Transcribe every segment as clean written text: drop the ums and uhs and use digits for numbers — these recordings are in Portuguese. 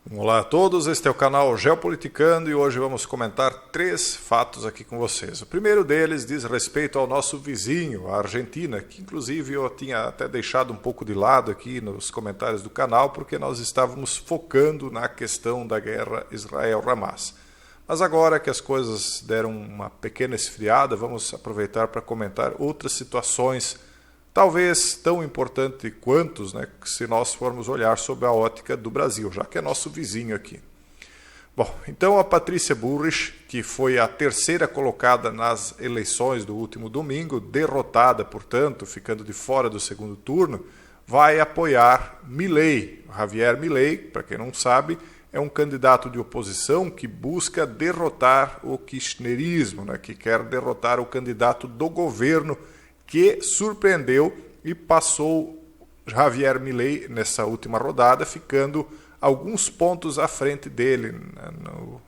Olá a todos, este é o canal Geopoliticando e hoje vamos comentar 3 fatos aqui com vocês. O primeiro deles diz respeito ao nosso vizinho, a Argentina, que inclusive eu tinha até deixado um pouco de lado aqui nos comentários do canal, porque nós estávamos focando na questão da guerra Israel-Hamas. Mas agora que as coisas deram uma pequena esfriada, vamos aproveitar para comentar outras situações talvez tão importante quanto, se nós formos olhar sob a ótica do Brasil, já que é nosso vizinho aqui. Bom, então a Patrícia Bullrich, que foi a terceira colocada nas eleições do último domingo, derrotada, portanto, ficando de fora do segundo turno, vai apoiar Milei. Javier Milei, para quem não sabe, é um candidato de oposição que busca derrotar o kirchnerismo, que quer derrotar o candidato do governo, que surpreendeu e passou Javier Milei nessa última rodada, ficando alguns pontos à frente dele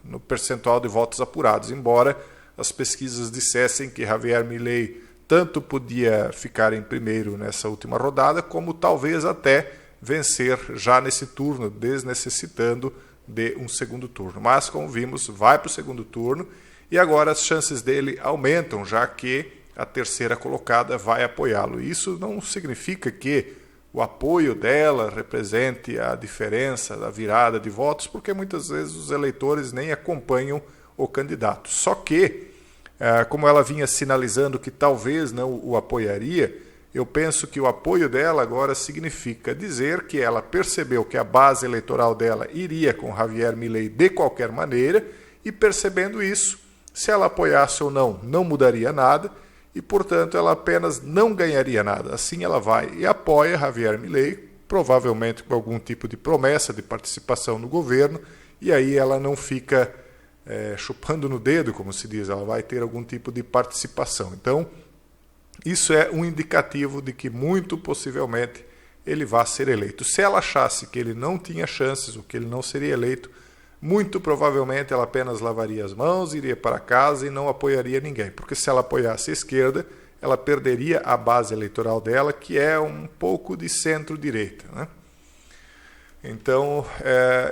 no percentual de votos apurados, embora as pesquisas dissessem que Javier Milei tanto podia ficar em primeiro nessa última rodada, como talvez até vencer já nesse turno, desnecessitando de um segundo turno. Mas, como vimos, vai para o segundo turno e agora as chances dele aumentam, já que a terceira colocada vai apoiá-lo. Isso não significa que o apoio dela represente a diferença da virada de votos, porque muitas vezes os eleitores nem acompanham o candidato. Só que, como ela vinha sinalizando que talvez não o apoiaria, eu penso que o apoio dela agora significa dizer que ela percebeu que a base eleitoral dela iria com Javier Milei de qualquer maneira, e percebendo isso, se ela apoiasse ou não mudaria nada, e, portanto, ela apenas não ganharia nada. Assim ela vai e apoia Javier Milei, provavelmente com algum tipo de promessa de participação no governo, e aí ela não fica chupando no dedo, como se diz, ela vai ter algum tipo de participação. Então, isso é um indicativo de que muito possivelmente ele vai ser eleito. Se ela achasse que ele não tinha chances, ou que ele não seria eleito, muito provavelmente ela apenas lavaria as mãos, iria para casa e não apoiaria ninguém. Porque se ela apoiasse a esquerda, ela perderia a base eleitoral dela, que é um pouco de centro-direita. Então,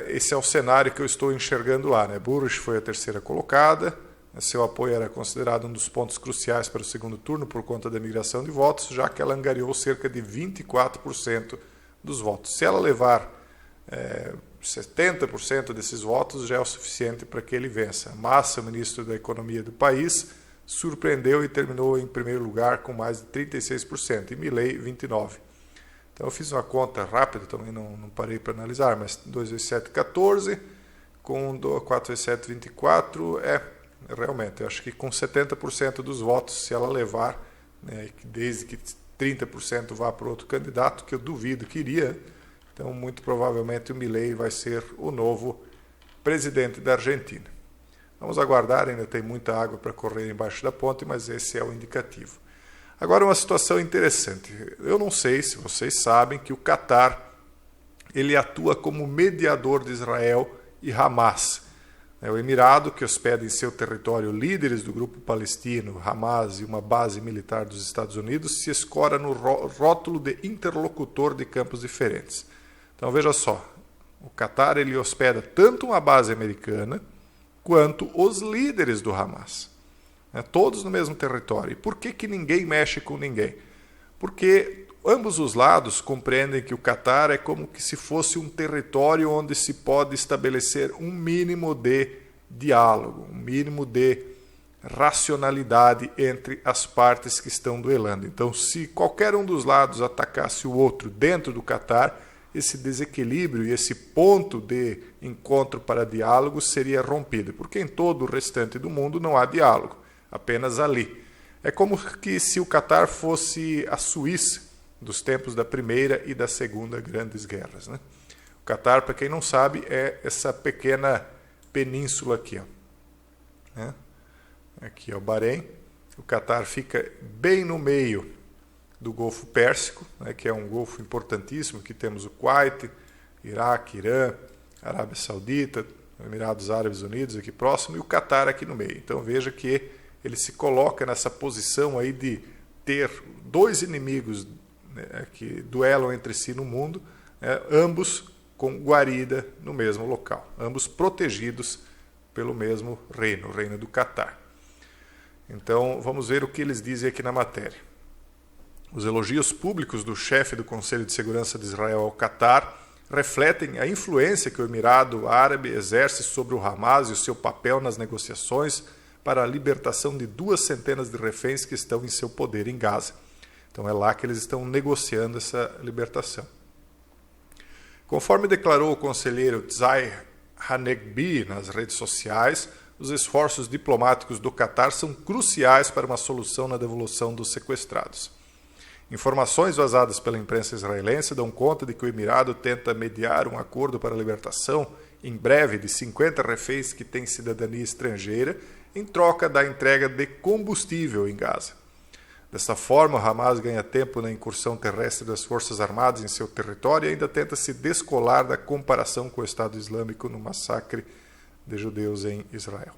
esse é o cenário que eu estou enxergando lá. Bullrich foi a terceira colocada, seu apoio era considerado um dos pontos cruciais para o segundo turno por conta da migração de votos, já que ela angariou cerca de 24% dos votos. Se ela levar 70% desses votos já é o suficiente para que ele vença. Massa, o ministro da Economia do país, surpreendeu e terminou em primeiro lugar com mais de 36%, e Milei 29%. Então eu fiz uma conta rápida, também não parei para analisar, mas 2 vezes 7, 14, com 4 vezes 7, 24, realmente, eu acho que com 70% dos votos, se ela levar, desde que 30% vá para outro candidato, que eu duvido que iria. Então, muito provavelmente, o Milei vai ser o novo presidente da Argentina. Vamos aguardar, ainda tem muita água para correr embaixo da ponte, mas esse é o indicativo. Agora, uma situação interessante. Eu não sei se vocês sabem que o Catar ele atua como mediador de Israel e Hamas. O Emirado, que hospeda em seu território líderes do grupo palestino, Hamas e uma base militar dos Estados Unidos, se escora no rótulo de interlocutor de campos diferentes. Então veja só, o Catar ele hospeda tanto uma base americana quanto os líderes do Hamas, todos no mesmo território. E por que ninguém mexe com ninguém? Porque ambos os lados compreendem que o Catar é como que se fosse um território onde se pode estabelecer um mínimo de diálogo, um mínimo de racionalidade entre as partes que estão duelando. Então, se qualquer um dos lados atacasse o outro dentro do Catar, esse desequilíbrio e esse ponto de encontro para diálogo seria rompido, porque em todo o restante do mundo não há diálogo, apenas ali. É como que se o Catar fosse a Suíça dos tempos da Primeira e da Segunda Grandes Guerras. O Catar, para quem não sabe, é essa pequena península aqui. Aqui é o Bahrein. O Catar fica bem no meio do Golfo Pérsico, que é um golfo importantíssimo, que temos o Kuwait, Iraque, Irã, Arábia Saudita, Emirados Árabes Unidos aqui próximo, e o Catar aqui no meio. Então veja que ele se coloca nessa posição aí de ter dois inimigos que duelam entre si no mundo, ambos com guarida no mesmo local, ambos protegidos pelo mesmo reino, o reino do Catar. Então, vamos ver o que eles dizem aqui na matéria. Os elogios públicos do chefe do Conselho de Segurança de Israel ao Catar refletem a influência que o Emirado Árabe exerce sobre o Hamas e o seu papel nas negociações para a libertação de 200 de reféns que estão em seu poder em Gaza. Então, é lá que eles estão negociando essa libertação. Conforme declarou o conselheiro Tzai Hanegbi nas redes sociais, os esforços diplomáticos do Catar são cruciais para uma solução na devolução dos sequestrados. Informações vazadas pela imprensa israelense dão conta de que o Emirado tenta mediar um acordo para a libertação, em breve, de 50 reféns que têm cidadania estrangeira, em troca da entrega de combustível em Gaza. Dessa forma, o Hamas ganha tempo na incursão terrestre das Forças Armadas em seu território e ainda tenta se descolar da comparação com o Estado Islâmico no massacre de judeus em Israel.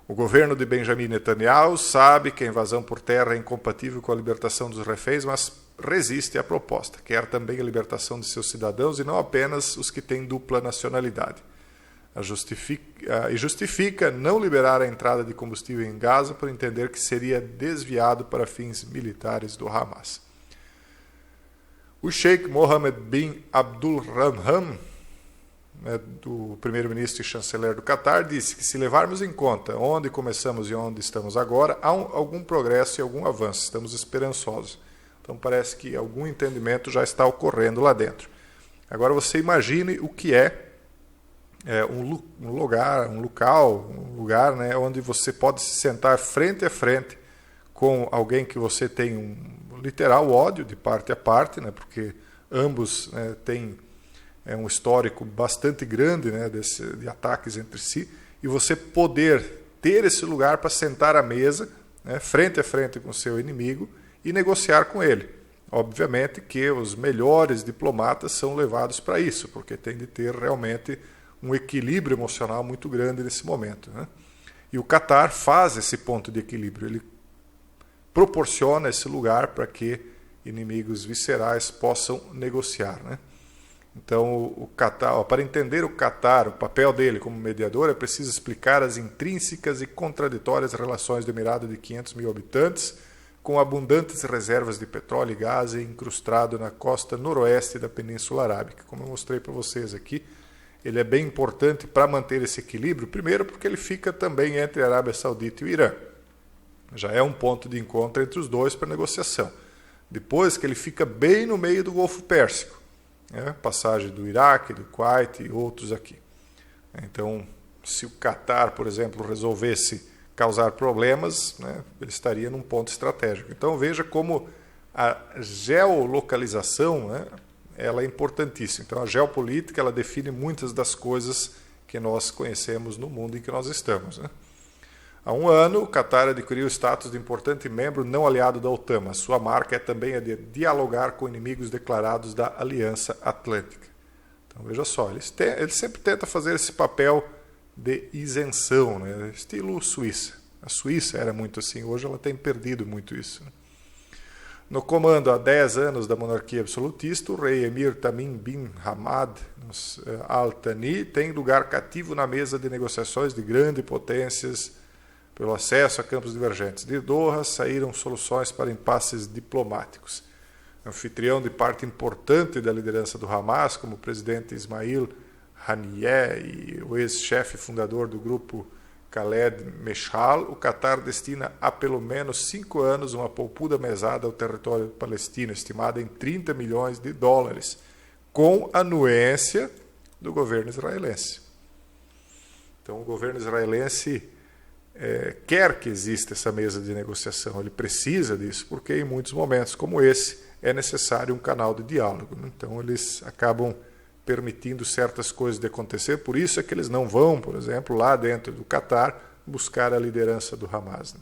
O governo de Benjamin Netanyahu sabe que a invasão por terra é incompatível com a libertação dos reféns, mas resiste à proposta. Quer também a libertação de seus cidadãos e não apenas os que têm dupla nacionalidade. E justifica não liberar a entrada de combustível em Gaza por entender que seria desviado para fins militares do Hamas. O Sheikh Mohammed bin Abdulrahman, do primeiro-ministro e chanceler do Catar, disse que se levarmos em conta onde começamos e onde estamos agora, há algum progresso e algum avanço, estamos esperançosos. Então parece que algum entendimento já está ocorrendo lá dentro. Agora você imagine o que é um lugar, né, onde você pode se sentar frente a frente com alguém que você tem um literal ódio de parte a parte, né, porque ambos, né, têm um histórico bastante grande, né, de ataques entre si, e você poder ter esse lugar para sentar à mesa, né, frente a frente com o seu inimigo e negociar com ele. Obviamente que os melhores diplomatas são levados para isso, porque tem de ter realmente um equilíbrio emocional muito grande nesse momento, né? E o Catar faz esse ponto de equilíbrio, ele proporciona esse lugar para que inimigos viscerais possam negociar, né? Então, o Catar, para entender o Catar, o papel dele como mediador, é preciso explicar as intrínsecas e contraditórias relações do Emirado de 500 mil habitantes, com abundantes reservas de petróleo e gás incrustado na costa noroeste da Península Arábica. Como eu mostrei para vocês aqui, ele é bem importante para manter esse equilíbrio, primeiro porque ele fica também entre a Arábia Saudita e o Irã. Já é um ponto de encontro entre os dois para negociação. Depois que ele fica bem no meio do Golfo Pérsico, né? Passagem do Iraque, do Kuwait e outros aqui. Então, se o Catar, por exemplo, resolvesse causar problemas, né, ele estaria num ponto estratégico. Então, veja como a geolocalização, né, ela é importantíssima. Então, a geopolítica ela define muitas das coisas que nós conhecemos no mundo em que nós estamos, né? Há um ano, o Catar adquiriu o status de importante membro não aliado da OTAN. A sua marca é também a de dialogar com inimigos declarados da Aliança Atlântica. Então, veja só, ele sempre tenta fazer esse papel de isenção, né? Estilo Suíça. A Suíça era muito assim, hoje ela tem perdido muito isso, né? No comando há 10 anos da monarquia absolutista, o rei Emir Tamim bin Hamad Al Thani tem lugar cativo na mesa de negociações de grandes potências pelo acesso a campos divergentes. De Doha saíram soluções para impasses diplomáticos. Anfitrião de parte importante da liderança do Hamas, como o presidente Ismail Haniyeh e o ex-chefe fundador do grupo Khaled Meshal, o Catar destina há pelo menos 5 anos uma poupuda mesada ao território palestino, estimada em 30 milhões de dólares, com anuência do governo israelense. Então, o governo israelense quer que exista essa mesa de negociação, ele precisa disso, porque em muitos momentos como esse é necessário um canal de diálogo, né? Então, eles acabam permitindo certas coisas de acontecer, por isso é que eles não vão, por exemplo, lá dentro do Catar, buscar a liderança do Hamas, né?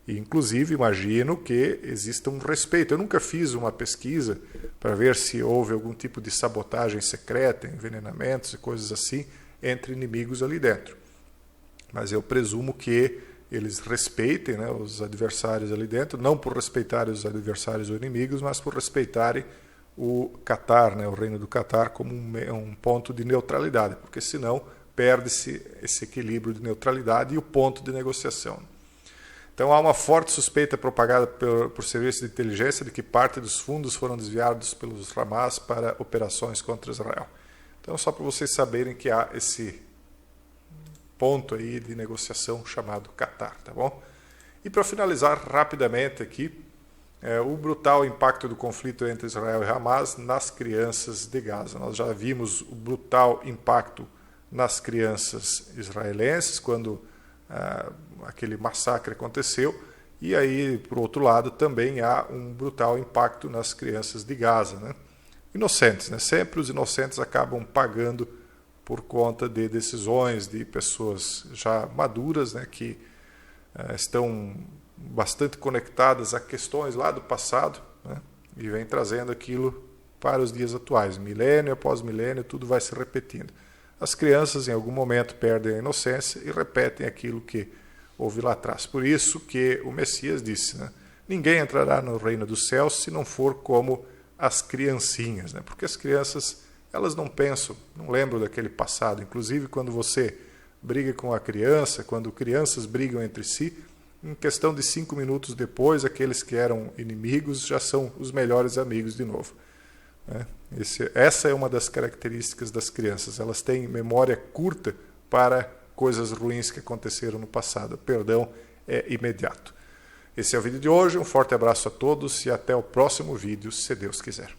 E, inclusive, imagino que exista um respeito. Eu nunca fiz uma pesquisa para ver se houve algum tipo de sabotagem secreta, envenenamentos e coisas assim, entre inimigos ali dentro. Mas eu presumo que eles respeitem, né, os adversários ali dentro, não por respeitarem os adversários ou inimigos, mas por respeitarem o Catar, né, o Reino do Catar, como um ponto de neutralidade, porque senão perde-se esse equilíbrio de neutralidade e o ponto de negociação. Então há uma forte suspeita propagada por serviços de inteligência de que parte dos fundos foram desviados pelos Hamas para operações contra Israel. Então só para vocês saberem que há esse ponto aí de negociação chamado Catar, tá bom? E para finalizar rapidamente aqui, o brutal impacto do conflito entre Israel e Hamas nas crianças de Gaza. Nós já vimos o brutal impacto nas crianças israelenses quando aquele massacre aconteceu, e aí, por outro lado, também há um brutal impacto nas crianças de Gaza, né? Inocentes, né? Sempre os inocentes acabam pagando por conta de decisões de pessoas já maduras, né, que estão bastante conectadas a questões lá do passado, né, e vem trazendo aquilo para os dias atuais. Milênio após milênio, tudo vai se repetindo. As crianças, em algum momento, perdem a inocência e repetem aquilo que houve lá atrás. Por isso que o Messias disse, né, ninguém entrará no reino dos céus se não for como as criancinhas, né, porque as crianças, elas não pensam, não lembram daquele passado. Inclusive, quando você briga com a criança, quando crianças brigam entre si, em questão de 5 minutos depois, aqueles que eram inimigos já são os melhores amigos de novo. Essa é uma das características das crianças. Elas têm memória curta para coisas ruins que aconteceram no passado. O perdão é imediato. Esse é o vídeo de hoje. Um forte abraço a todos e até o próximo vídeo, se Deus quiser.